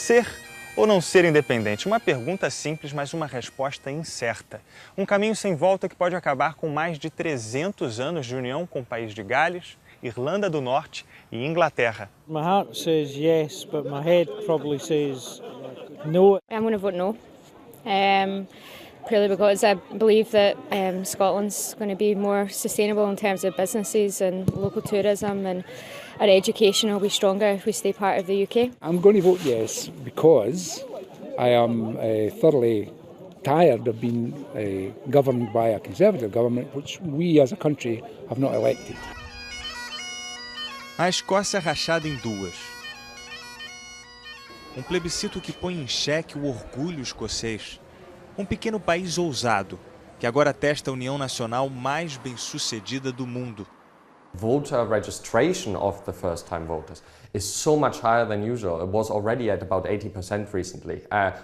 Ser ou não ser independente? Uma pergunta simples, mas uma resposta incerta. Um caminho sem volta que pode acabar com mais de 300 anos de união com o país de Gales, Irlanda do Norte e Inglaterra. My heart says yes, but my head probably says no. I'm going to vote no. Purely because I believe that Scotland's going to be more sustainable in terms of businesses and local tourism, and our education will be stronger if we stay part of the UK. I'm going to vote yes because I am thoroughly tired of being governed by a Conservative government, which we as a country have not elected. A Escócia rachada em duas. Um plebiscito que põe em xeque o orgulho escocês. Um pequeno país ousado, que agora testa a união nacional mais bem-sucedida do mundo. Voter registration of the first-time voters is so much higher than usual. It was already at about 80% recently,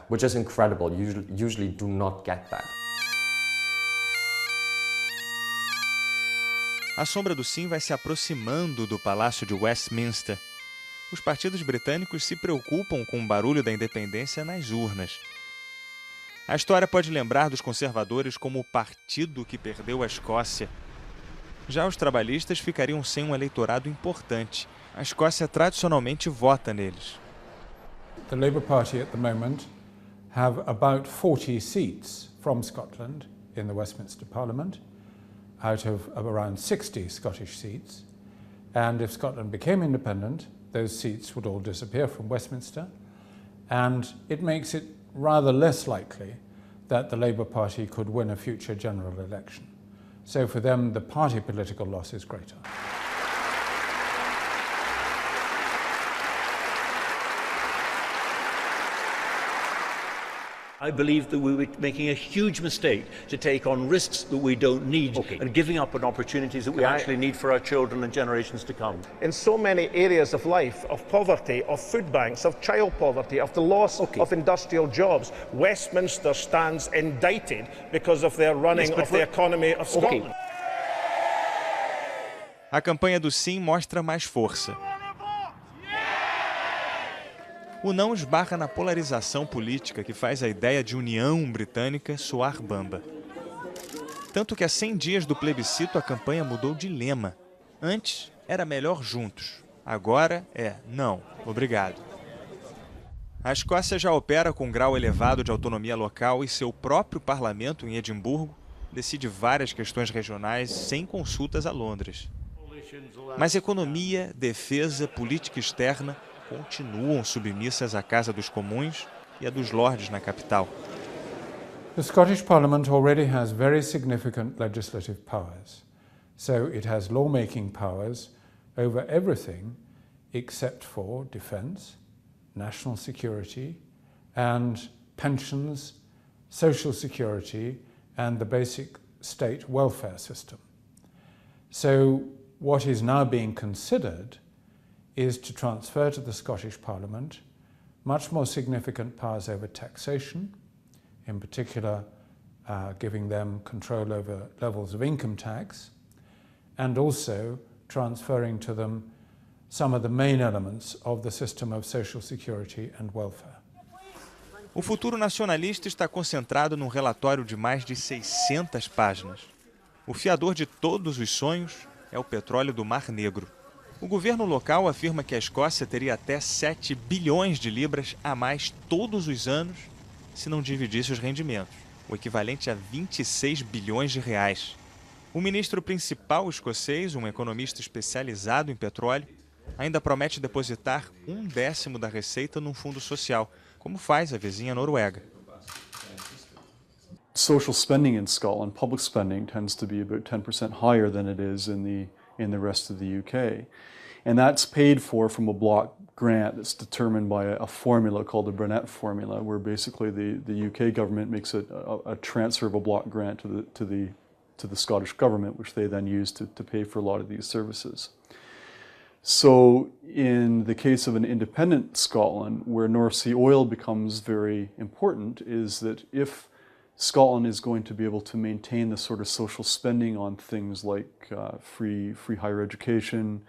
which is incredible. Usually do not get that. A sombra do sim vai se aproximando do Palácio de Westminster. Os partidos britânicos se preocupam com o barulho da independência nas urnas. A história pode lembrar dos conservadores como o partido que perdeu a Escócia. Já os trabalhistas ficariam sem um eleitorado importante. A Escócia tradicionalmente vota neles. The Labour Party at the moment have about 40 seats from Scotland in the Westminster Parliament, out of around 60 Scottish seats. And if Scotland became independent, those seats would all disappear from Westminster. And it makes it rather less likely that the Labour Party could win a future general election. So for them, the party political loss is greater. I believe that we were making a huge mistake to take on risks that we don't need and giving up on opportunities that we actually need for our children and generations to come. In so many areas of life, of poverty, of food banks, of child poverty, of the loss of industrial jobs, Westminster stands indicted because of their running of the economy of Scotland. A campanha do sim mostra mais força. O não esbarra na polarização política que faz a ideia de união britânica soar bamba. Tanto que a 100 dias do plebiscito a campanha mudou de lema. Antes era melhor juntos, agora é não, obrigado. A Escócia já opera com grau elevado de autonomia local e seu próprio parlamento em Edimburgo decide várias questões regionais sem consultas a Londres. Mas economia, defesa, política externa continuam submissas à Casa dos Comuns e à dos Lordes na capital. The Scottish Parliament already has very significant legislative powers. So it has lawmaking powers over everything except for defence, national security and pensions, social security and the basic state welfare system. So what is now being considered is to transfer to the Scottish Parliament much more significant powers over taxation, in particular giving them control over levels of income tax, and also transferring to them some of the main elements of the system of social security and welfare. O futuro nacionalista está concentrado num relatório de mais de 600 páginas. O fiador de todos os sonhos é o petróleo do Mar Negro. O governo local afirma que a Escócia teria até 7 bilhões de libras a mais todos os anos se não dividisse os rendimentos, o equivalente a 26 bilhões de reais. O ministro principal escocês, um economista especializado em petróleo, ainda promete depositar 1/10 da receita num fundo social, como faz a vizinha Noruega. Social spending in Scotland, public spending, tends to be about 10% higher than it is in the rest of the UK. And that's paid for from a block grant that's determined by a formula called the Burnett formula, where basically the UK government makes a transfer of a block grant to the Scottish government, which they then use to pay for a lot of these services. So in the case of an independent Scotland, where North Sea oil becomes very important, is that if Scotland is going to be able to maintain the sort of social spending on things like free higher education,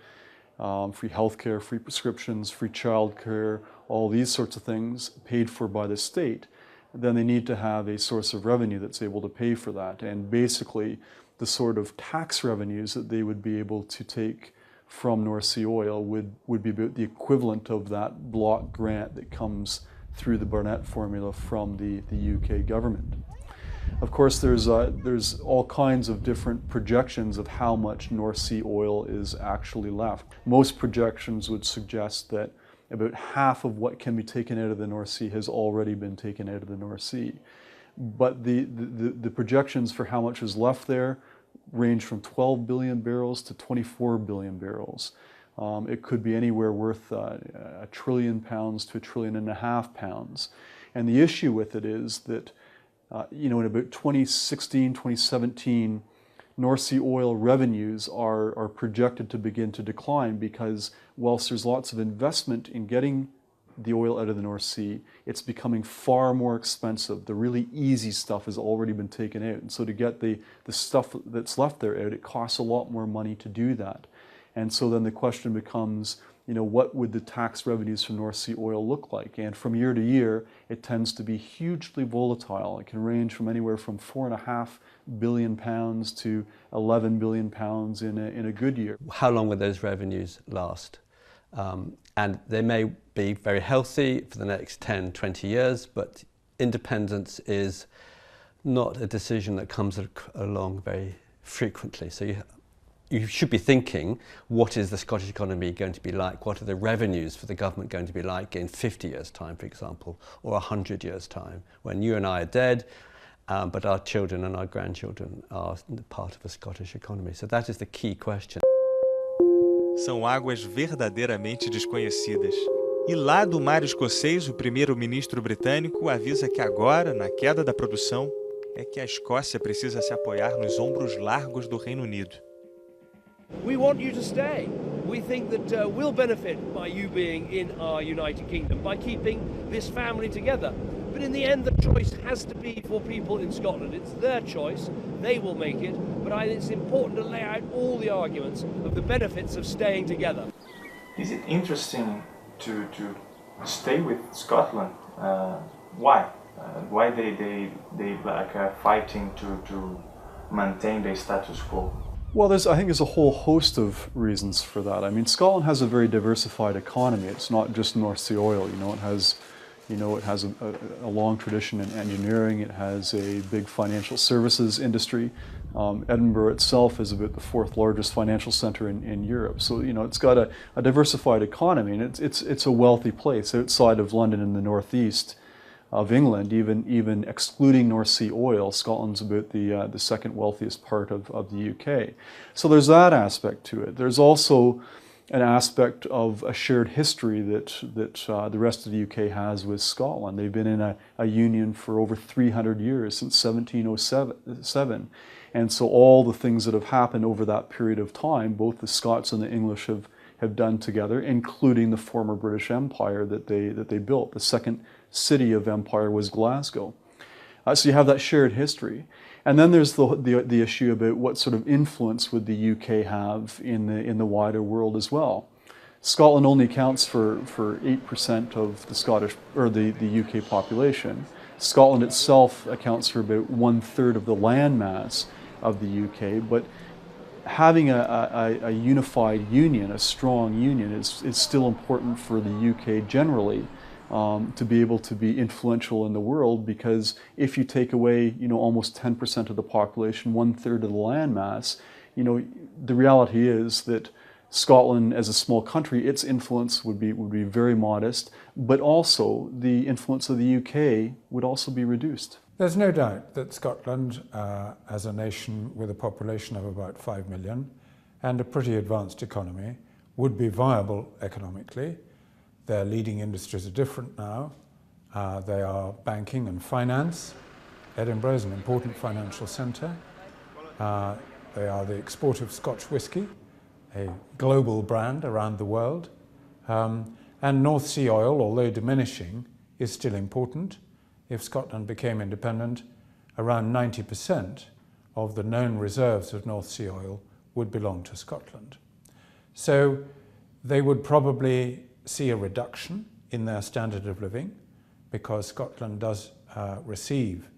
free healthcare, free prescriptions, free childcare, all these sorts of things paid for by the state, then they need to have a source of revenue that's able to pay for that. And basically, the sort of tax revenues that they would be able to take from North Sea oil would be about the equivalent of that block grant that comes through the Barnett formula from the UK government. Of course, there's all kinds of different projections of how much North Sea oil is actually left. Most projections would suggest that about half of what can be taken out of the North Sea has already been taken out of the North Sea. But the projections for how much is left there range from 12 billion barrels to 24 billion barrels. It could be anywhere worth £1 trillion to £1.5 trillion. And the issue with it is that, in about 2016, 2017, North Sea oil revenues are projected to begin to decline because whilst there's lots of investment in getting the oil out of the North Sea, it's becoming far more expensive. The really easy stuff has already been taken out. And so to get the stuff that's left there out, it costs a lot more money to do that. And so then the question becomes, what would the tax revenues from North Sea oil look like? And from year to year, it tends to be hugely volatile. It can range from anywhere from £4.5 billion to £11 billion in a good year. How long will those revenues last? And they may be very healthy for the next 10, 20 years, but independence is not a decision that comes along very frequently. So you should be thinking, what is the Scottish economy going to be like? What are the revenues for the government going to be like in 50 years' time, for example, or 100 years' time, when you and I are dead, but our children and our grandchildren are part of a Scottish economy? So that is the key question. São águas verdadeiramente desconhecidas. E lá do mar escocês, o primeiro-ministro britânico avisa que agora, na queda da produção, é que a Escócia precisa se apoiar nos ombros largos do Reino Unido. We want you to stay. We think that we'll benefit by you being in our United Kingdom, by keeping this family together. But in the end, the choice has to be for people in Scotland. It's their choice. They will make it. But I think it's important to lay out all the arguments of the benefits of staying together. Is it interesting to stay with Scotland? Why? Why they fighting to maintain the status quo? Well, I think there's a whole host of reasons for that. I mean, Scotland has a very diversified economy. It's not just North Sea oil. It has a long tradition in engineering. It has a big financial services industry. Edinburgh itself is about the 4th largest financial center in Europe. So it's got a diversified economy, and it's a wealthy place outside of London in the northeast of England. Even excluding North Sea oil, Scotland's about the second wealthiest part of the UK. So there's that aspect to it. There's also an aspect of a shared history that the rest of the UK has with Scotland. They've been in a union for over 300 years, since 1707. And so all the things that have happened over that period of time, both the Scots and the English have done together, including the former British Empire that they built. The second city of empire was Glasgow. So you have that shared history. And then there's the issue about what sort of influence would the UK have in the wider world as well. Scotland only accounts for 8% of the Scottish or the UK population. Scotland itself accounts for about 1/3 of the landmass of the UK, but having a unified union, a strong union, is still important for the UK generally. To be able to be influential in the world, because if you take away, almost 10% of the population, 1/3 of the landmass, the reality is that Scotland, as a small country, its influence would be very modest, but also the influence of the UK would also be reduced. There's no doubt that Scotland, as a nation with a population of about 5 million and a pretty advanced economy, would be viable economically. Their leading industries are different now. They are banking and finance. Edinburgh is an important financial centre. They are the export of Scotch whisky, a global brand around the world. And North Sea oil, although diminishing, is still important. If Scotland became independent, around 90% of the known reserves of North Sea oil would belong to Scotland. So They would probably see a reduction in their standard of living because Scotland does receive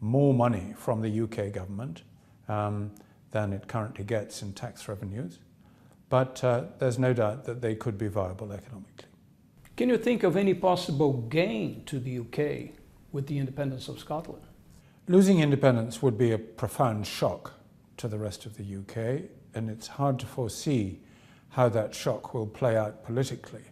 more money from the UK government than it currently gets in tax revenues. But there's no doubt that they could be viable economically. Can you think of any possible gain to the UK with the independence of Scotland? Losing independence would be a profound shock to the rest of the UK, and it's hard to foresee how that shock will play out politically.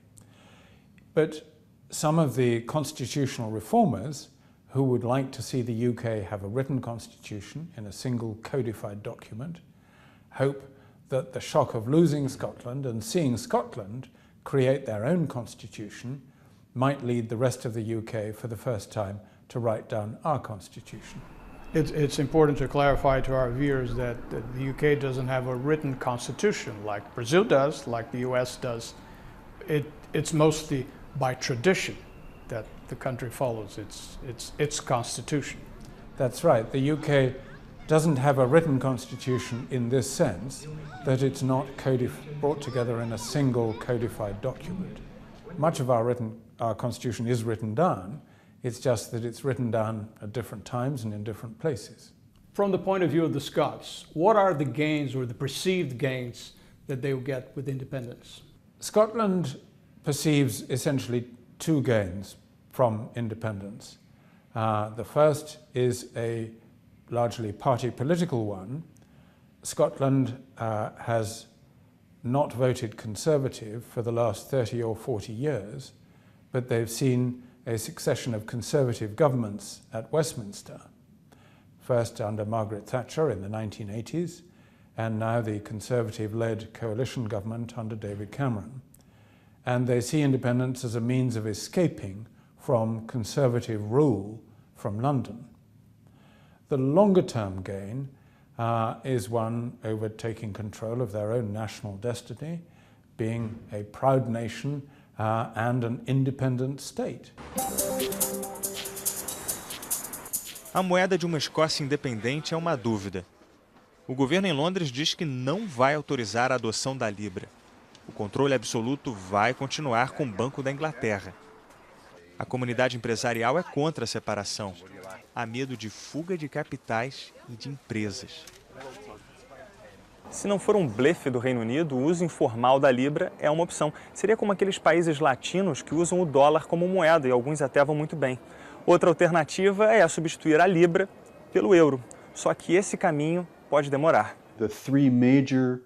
But some of the constitutional reformers who would like to see the UK have a written constitution in a single codified document hope that the shock of losing Scotland and seeing Scotland create their own constitution might lead the rest of the UK for the first time to write down our constitution. It's important to clarify to our viewers that the UK doesn't have a written constitution like Brazil does, like the US does. It's mostly by tradition that the country follows its constitution. That's right. The UK doesn't have a written constitution in this sense, that it's not brought together in a single codified document. Much of our constitution is written down. It's just that it's written down at different times and in different places. From the point of view of the Scots, what are the gains or the perceived gains that they will get with independence? Scotland perceives essentially two gains from independence. The first is a largely party political one. Scotland has not voted Conservative for the last 30 or 40 years, but they've seen a succession of Conservative governments at Westminster, first under Margaret Thatcher in the 1980s, and now the Conservative-led coalition government under David Cameron. And they see independence as a means of escaping from Conservative rule from London. The longer-term gain is one over taking control of their own national destiny, being a proud nation and an independent state. A moeda de uma Escócia independente é uma dúvida. O governo em Londres diz que não vai autorizar a adoção da Libra. O controle absoluto vai continuar com o Banco da Inglaterra. A comunidade empresarial é contra a separação. Há medo de fuga de capitais e de empresas. Se não for um blefe do Reino Unido, o uso informal da Libra é uma opção. Seria como aqueles países latinos que usam o dólar como moeda e alguns até vão muito bem. Outra alternativa é substituir a Libra pelo euro. Só que esse caminho pode demorar. The three major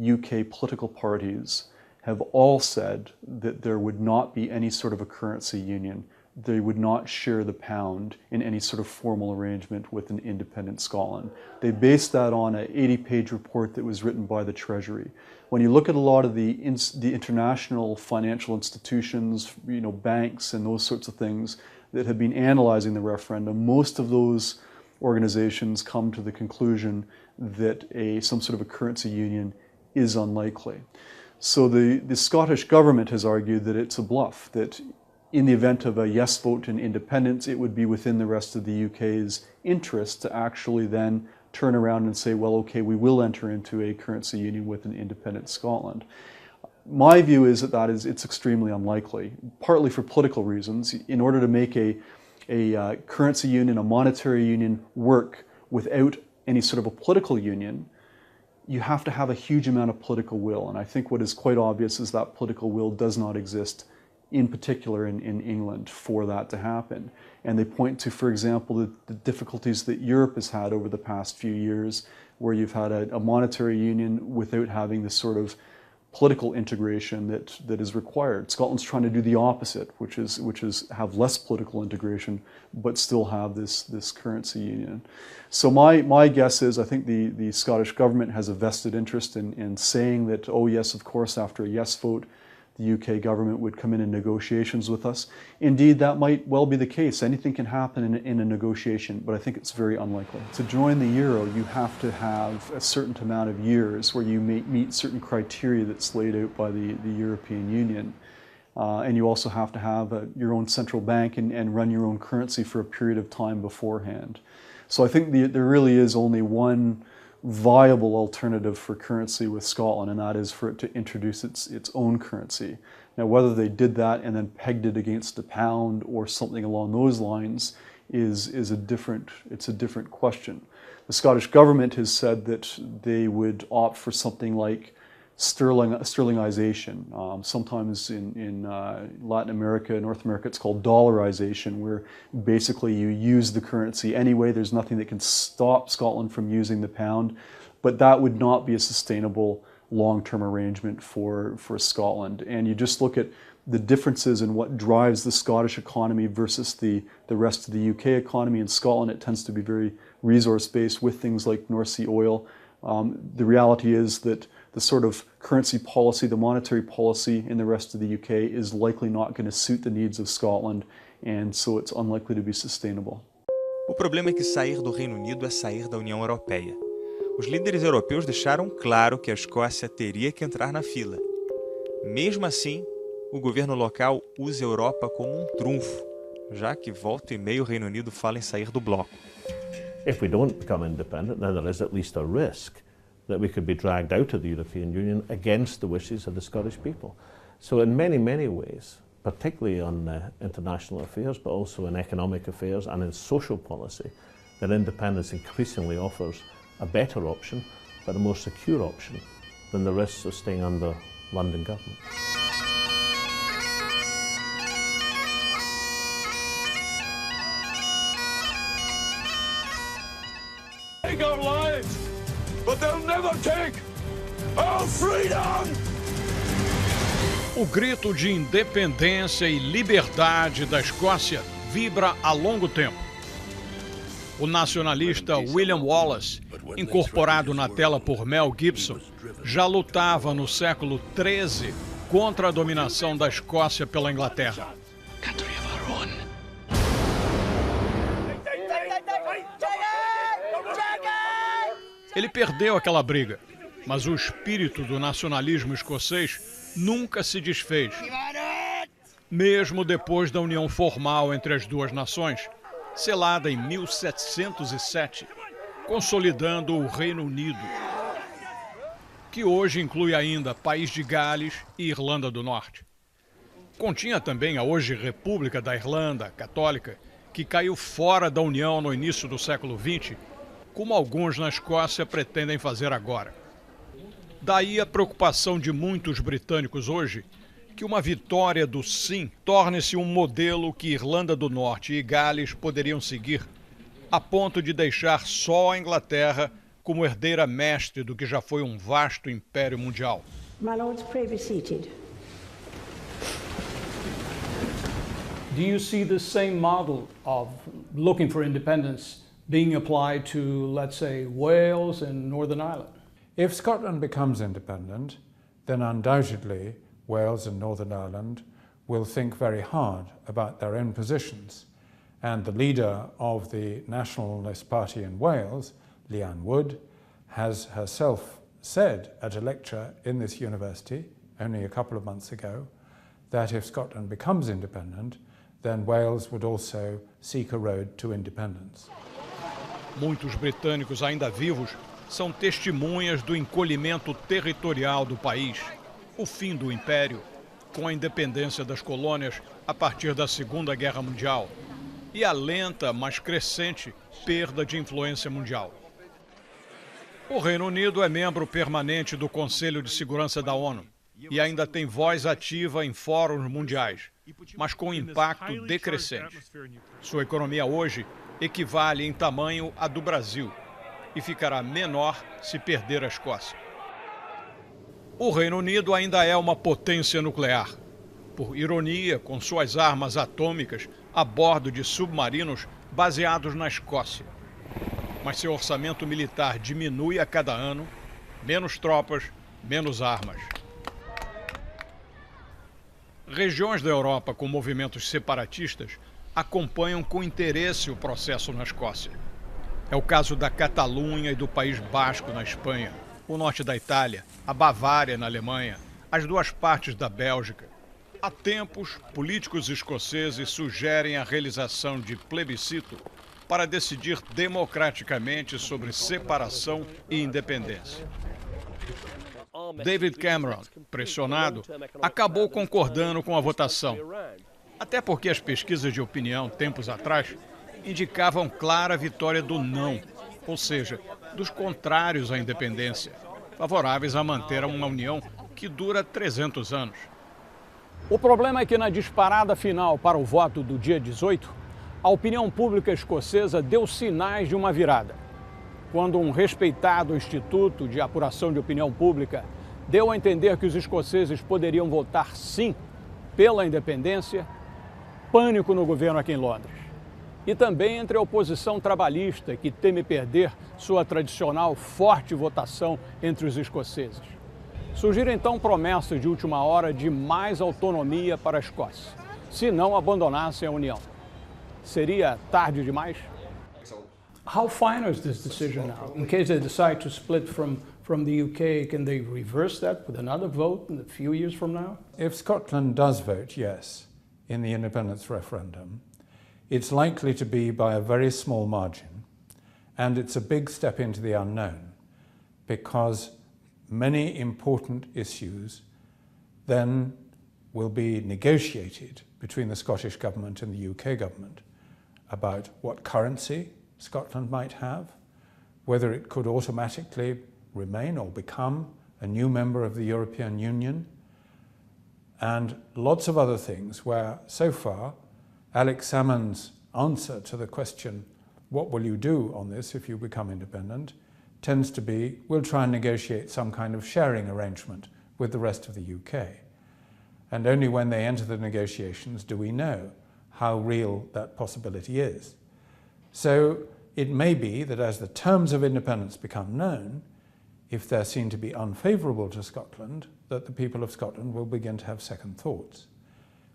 UK political parties have all said that there would not be any sort of a currency union. They would not share the pound in any sort of formal arrangement with an independent Scotland. They based that on an 80-page report that was written by the Treasury. When you look at a lot of the international financial institutions, banks and those sorts of things that have been analyzing the referendum, most of those organizations come to the conclusion that some sort of a currency union is unlikely. So the Scottish government has argued that it's a bluff, that in the event of a yes vote in independence, it would be within the rest of the UK's interest to actually then turn around and say, well, okay, we will enter into a currency union with an independent Scotland. My view is that it's extremely unlikely, partly for political reasons. In order to make a currency union, a monetary union work without any sort of a political union, you have to have a huge amount of political will. And I think what is quite obvious is that political will does not exist, in particular in England, for that to happen. And they point to, for example, the difficulties that Europe has had over the past few years, where you've had a monetary union without having the sort of political integration that is required. Scotland's trying to do the opposite, which is have less political integration, but still have this currency union. So my guess is I think the Scottish government has a vested interest in saying that, oh yes, of course, after a yes vote, the UK government would come in negotiations with us. Indeed, that might well be the case. Anything can happen in a negotiation, but I think it's very unlikely. To join the euro, you have to have a certain amount of years where you meet certain criteria that's laid out by the European Union. And you also have to have your own central bank and run your own currency for a period of time beforehand. So I think there really is only one viable alternative for currency with Scotland, and that is for it to introduce its own currency. Now, whether they did that and then pegged it against the pound or something along those lines is a different question. The Scottish government has said that they would opt for something like sterlingization. Sometimes in Latin America, North America, it's called dollarization, where basically you use the currency anyway. There's nothing that can stop Scotland from using the pound, but that would not be a sustainable long-term arrangement for Scotland. And you just look at the differences in what drives the Scottish economy versus the rest of the UK economy. In Scotland, it tends to be very resource-based with things like North Sea oil. The reality is that the sort of currency policy, the monetary policy in the rest of the UK is likely not going to suit the needs of Scotland, and so it's unlikely to be sustainable. O problema é que sair do Reino Unido é sair da União Europeia. Os líderes europeus deixaram claro que a Escócia teria que entrar na fila. Mesmo assim, o governo local usa a Europa como um trunfo, já que volta e meia o Reino Unido fala em sair do bloco. If we don't become independent, then there is at least a risk that we could be dragged out of the European Union against the wishes of the Scottish people. So in many, many ways, particularly on international affairs, but also in economic affairs and in social policy, that independence increasingly offers a better option, but a more secure option than the risks of staying under London government. Take our lives, but they'll never take our freedom! O grito de independência e liberdade da Escócia vibra há longo tempo. O nacionalista William Wallace, incorporado na tela por Mel Gibson, já lutava no século XIII contra a dominação da Escócia pela Inglaterra. Ele perdeu aquela briga, mas o espírito do nacionalismo escocês nunca se desfez. Mesmo depois da união formal entre as duas nações, selada em 1707, consolidando o Reino Unido, que hoje inclui ainda País de Gales e Irlanda do Norte. Continha também a hoje República da Irlanda Católica, que caiu fora da União no início do século XX, como alguns na Escócia pretendem fazer agora. Daí a preocupação de muitos britânicos hoje que uma vitória do sim torne-se um modelo que Irlanda do Norte e Gales poderiam seguir, a ponto de deixar só a Inglaterra como herdeira mestre do que já foi um vasto império mundial. My lords, pray be seated. Do you see the same model of looking for independence being applied to, let's say, Wales and Northern Ireland? If Scotland becomes independent, then undoubtedly Wales and Northern Ireland will think very hard about their own positions. And the leader of the Nationalist Party in Wales, Leanne Wood, has herself said at a lecture in this university only a couple of months ago that if Scotland becomes independent, then Wales would also seek a road to independence. Muitos britânicos ainda vivos são testemunhas do encolhimento territorial do país, o fim do império, com a independência das colônias a partir da Segunda Guerra Mundial e a lenta, mas crescente, perda de influência mundial. O Reino Unido é membro permanente do Conselho de Segurança da ONU e ainda tem voz ativa em fóruns mundiais, mas com impacto decrescente. Sua economia hoje equivale em tamanho à do Brasil e ficará menor se perder a Escócia. O Reino Unido ainda é uma potência nuclear, por ironia, com suas armas atômicas a bordo de submarinos baseados na Escócia. Mas seu orçamento militar diminui a cada ano, menos tropas, menos armas. Regiões da Europa com movimentos separatistas acompanham com interesse o processo na Escócia. É o caso da Catalunha e do País Basco na Espanha, o norte da Itália, a Bavária na Alemanha, as duas partes da Bélgica. Há tempos, políticos escoceses sugerem a realização de plebiscito para decidir democraticamente sobre separação e independência. David Cameron, pressionado, acabou concordando com a votação. Até porque as pesquisas de opinião, tempos atrás, indicavam clara vitória do não, ou seja, dos contrários à independência, favoráveis a manter uma união que dura 300 anos. O problema é que na disparada final para o voto do dia 18, a opinião pública escocesa deu sinais de uma virada. Quando um respeitado Instituto de Apuração de Opinião Pública deu a entender que os escoceses poderiam votar sim pela independência, pânico no governo aqui em Londres. E também entre a oposição trabalhista, que teme perder sua tradicional forte votação entre os escoceses. Surgiram então promessas de última hora de mais autonomia para a Escócia, se não abandonassem a União. Seria tarde demais? How final is this decision now? In case they decide to split from the UK, can they reverse that with another vote in a few years from now? If Scotland does vote yes in the independence referendum, it's likely to be by a very small margin, and it's a big step into the unknown, because many important issues then will be negotiated between the Scottish Government and the UK Government about what currency Scotland might have, whether it could automatically remain or become a new member of the European Union, and lots of other things where, so far, Alex Salmond's answer to the question, what will you do on this if you become independent, tends to be, we'll try and negotiate some kind of sharing arrangement with the rest of the UK. And only when they enter the negotiations do we know how real that possibility is. So it may be that as the terms of independence become known, if they're seen to be unfavourable to Scotland, that the people of Scotland will begin to have second thoughts.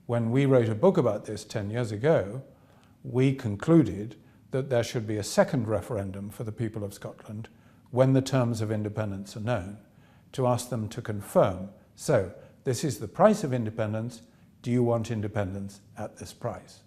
When we wrote a book about this 10 years ago, we concluded that there should be a second referendum for the people of Scotland when the terms of independence are known, to ask them to confirm, so this is the price of independence, do you want independence at this price?